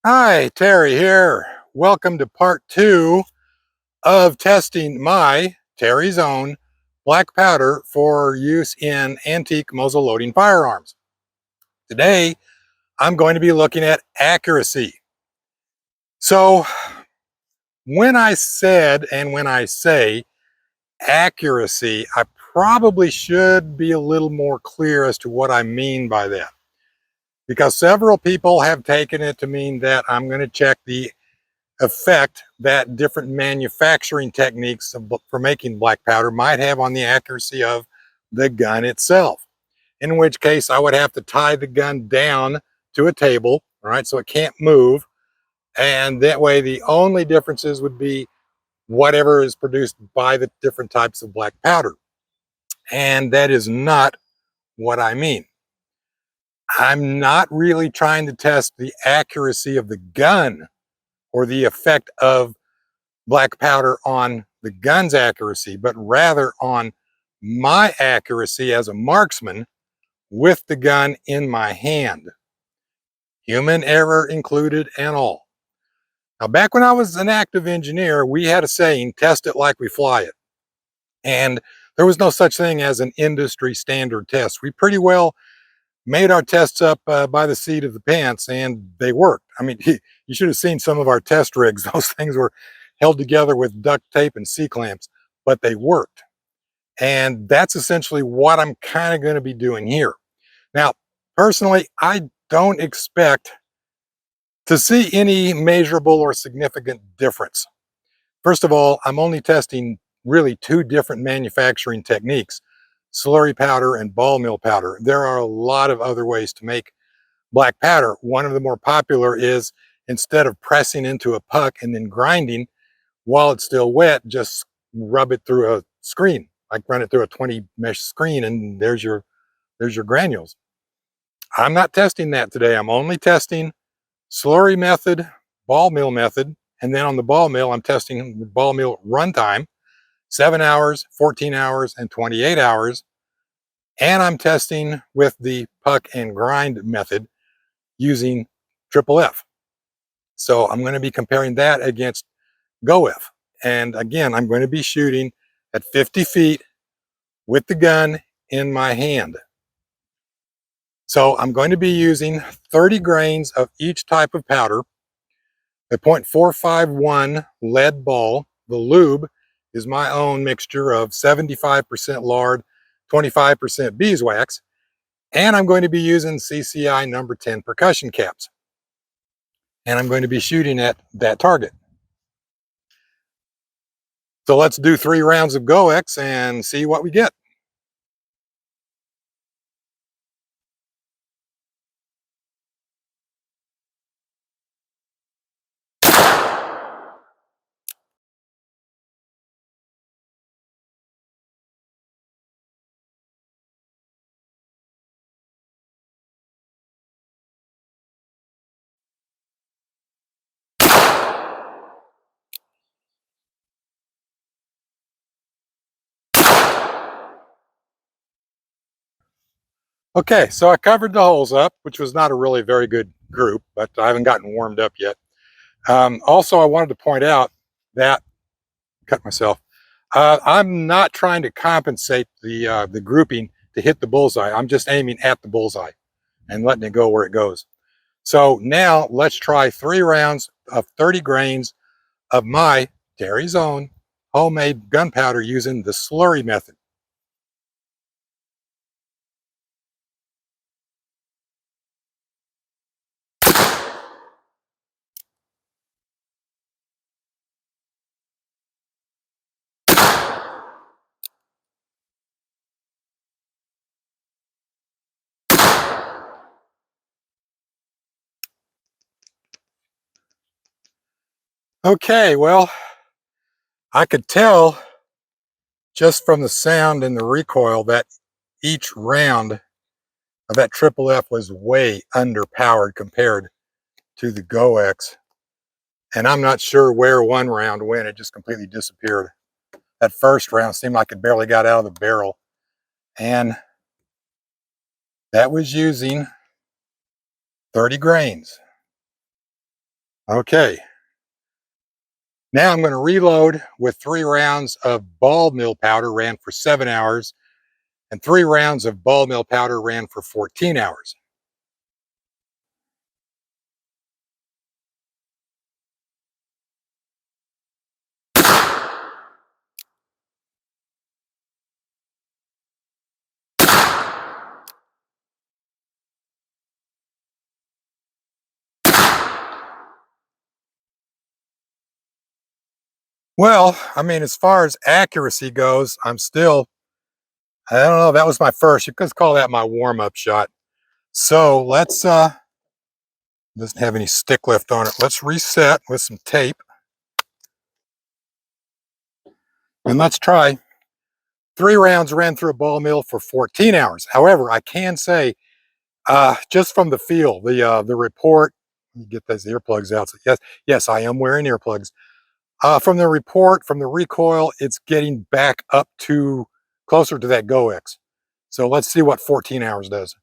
Hi, Terry here. Welcome to part two of testing my Terry's Own black powder for use in antique muzzle loading firearms. Today, I'm going to be looking at accuracy. So, when I said and when I say accuracy, I probably should be a little more clear as to what I mean by that. Because several people have taken it to mean that I'm going to check the effect that different manufacturing techniques for making black powder might have on the accuracy of the gun itself. In which case I would have to tie the gun down to a table, all right, so it can't move. And that way the only differences would be whatever is produced by the different types of black powder. And that is not what I mean. I'm not really trying to test the accuracy of the gun or the effect of black powder on the gun's accuracy, but rather on my accuracy as a marksman with the gun in my hand. Human error included and all. Now, back when I was an active engineer, we had a saying, test it like we fly it. And there was no such thing as an industry standard test. We pretty well made our tests up by the seat of the pants, and they worked. I mean, you should have seen some of our test rigs. Those things were held together with duct tape and C-clamps, but they worked. And that's essentially what I'm kind of going to be doing here. Now, personally, I don't expect to see any measurable or significant difference. First of all, I'm only testing really two different manufacturing techniques, slurry powder and ball mill powder. There are a lot of other ways to make black powder. One of the more popular is, instead of pressing into a puck and then grinding while it's still wet, just rub it through a screen, like run it through a 20 mesh screen, and there's your granules. I'm not testing that today. I'm only testing slurry method, ball mill method, and then on the ball mill, I'm testing the ball mill runtime, 7 hours, 14 hours, and 28 hours. And I'm testing with the puck and grind method using Triple F. So I'm going to be comparing that against GoF. And again, I'm going to be shooting at 50 feet with the gun in my hand. So I'm going to be using 30 grains of each type of powder, a .451 lead ball. The lube is my own mixture of 75% lard, 25% beeswax, and I'm going to be using CCI number 10 percussion caps. And I'm going to be shooting at that target. So let's do 3 rounds of GoX and see what we get. Okay, so I covered the holes up, which was not a really very good group, but I haven't gotten warmed up yet. Also, I wanted to point out that, cut myself, I'm not trying to compensate the grouping to hit the bullseye. I'm just aiming at the bullseye and letting it go where it goes. So now let's try 3 rounds of 30 grains of my Terry's Own homemade gunpowder using the slurry method. Okay, well, I could tell just from the sound and the recoil that each round of that Triple F was way underpowered compared to the GoX. And I'm not sure where one round went. It just completely disappeared. That first round seemed like it barely got out of the barrel. And that was using 30 grains. Okay, now I'm going to reload with 3 rounds of ball mill powder ran for 7 hours, and 3 rounds of ball mill powder ran for 14 hours. Well, I mean, as far as accuracy goes, I don't know, that was my first. You could call that my warm-up shot. So let's, doesn't have any stick lift on it. Let's reset with some tape. And let's try. 3 rounds ran through a ball mill for 14 hours. However, I can say, just from the feel, the report, let me get those earplugs out. So yes, I am wearing earplugs. From the report, from the recoil, it's getting back up to closer to that GoX. So let's see what 14 hours does.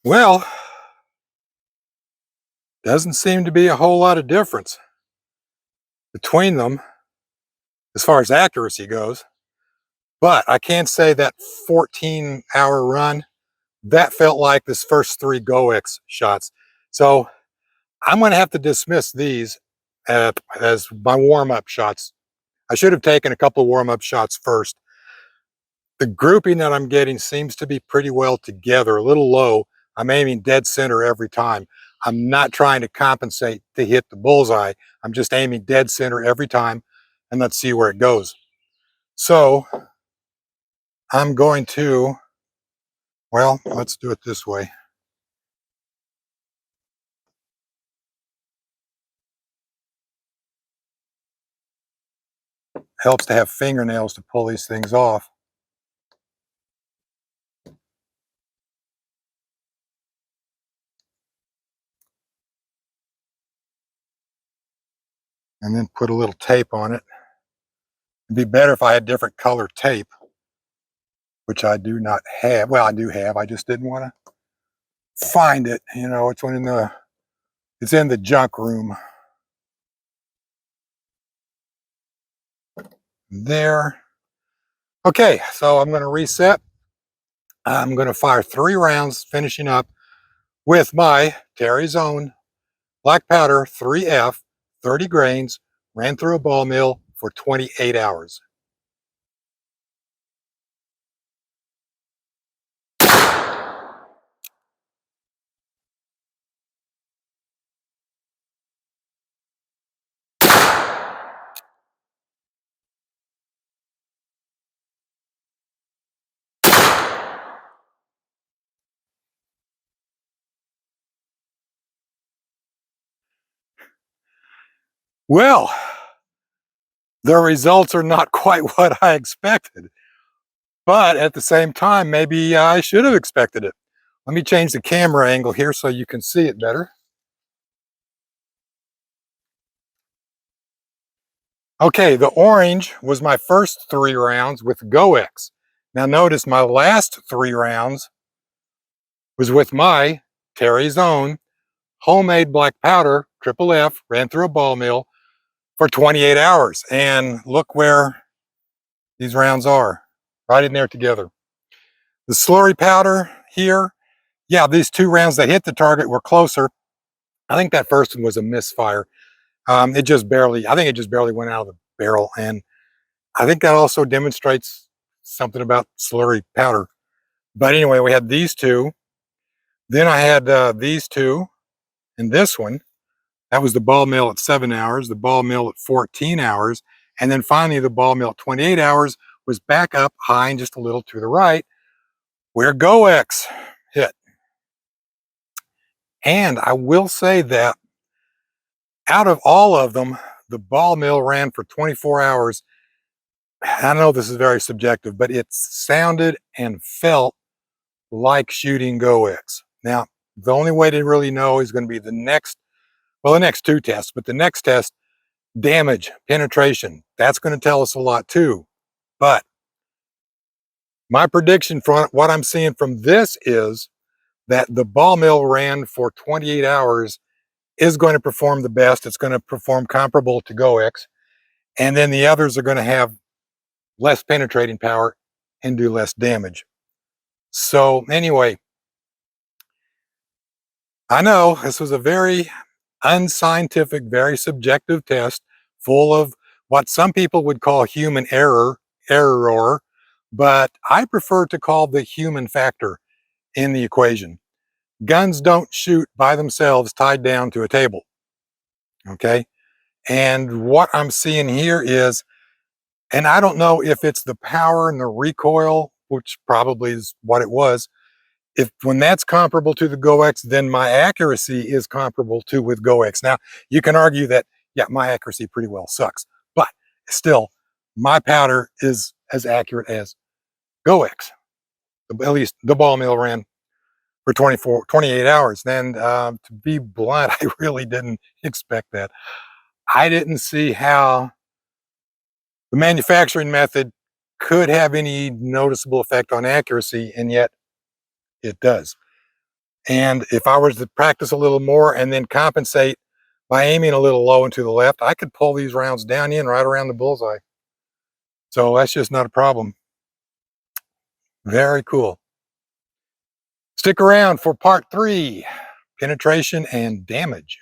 Well, doesn't seem to be a whole lot of difference between them as far as accuracy goes. But I can say that 14-hour run, that felt like this first 3 GoX shots. So I'm going to have to dismiss these as my warm-up shots. I should have taken a couple of warm-up shots first. The grouping that I'm getting seems to be pretty well together, a little low. I'm aiming dead center every time. I'm not trying to compensate to hit the bullseye. I'm just aiming dead center every time, and let's see where it goes. So I'm going to, well, let's do it this way. Helps to have fingernails to pull these things off. And then put a little tape on it. It'd be better if I had different color tape, which I do not have. Well, I do have. I just didn't want to find it. You know, it's in the junk room. There. Okay, so I'm going to reset. I'm going to fire 3 rounds, finishing up with my Terry's Own black powder 3F, 30 grains, ran through a ball mill for 28 hours. Well, the results are not quite what I expected, but at the same time, maybe I should have expected it. Let me change the camera angle here so you can see it better. Okay, the orange was my first 3 rounds with GoX. Now notice my last 3 rounds was with my Terry's Own homemade black powder, triple F, ran through a ball mill for 28 hours. And look where these rounds are, right in there together. The slurry powder here, yeah, these 2 rounds that hit the target were closer. I think that first one was a misfire. I think it just barely went out of the barrel. And I think that also demonstrates something about slurry powder. But anyway, we had these 2. Then I had these 2 and this one. That was the ball mill at 7 hours, the ball mill at 14 hours, and then finally the ball mill at 28 hours was back up high and just a little to the right where GoX hit. And I will say that out of all of them, the ball mill ran for 24 hours. I know this is very subjective, but it sounded and felt like shooting GoX. Now, the only way to really know is going to be the next two tests, but the next test, damage, penetration, that's going to tell us a lot too. But my prediction from what I'm seeing from this is that the ball mill ran for 28 hours is going to perform the best. It's going to perform comparable to GoX. And then the others are going to have less penetrating power and do less damage. So anyway, I know this was a very unscientific, very subjective test full of what some people would call human error, but I prefer to call the human factor in the equation. Guns don't shoot by themselves tied down to a table, okay? And what I'm seeing here is, and I don't know if it's the power and the recoil, which probably is what it was. If when that's comparable to the GoX, then my accuracy is comparable to with GoX. Now, you can argue that, yeah, my accuracy pretty well sucks, but still, my powder is as accurate as GoX. At least the ball mill ran for 28 hours. Then, to be blunt, I really didn't expect that. I didn't see how the manufacturing method could have any noticeable effect on accuracy, and yet it does. And if I was to practice a little more and then compensate by aiming a little low and to the left, I could pull these rounds down in right around the bullseye. So that's just not a problem. Very cool. Stick around for part 3, penetration and damage.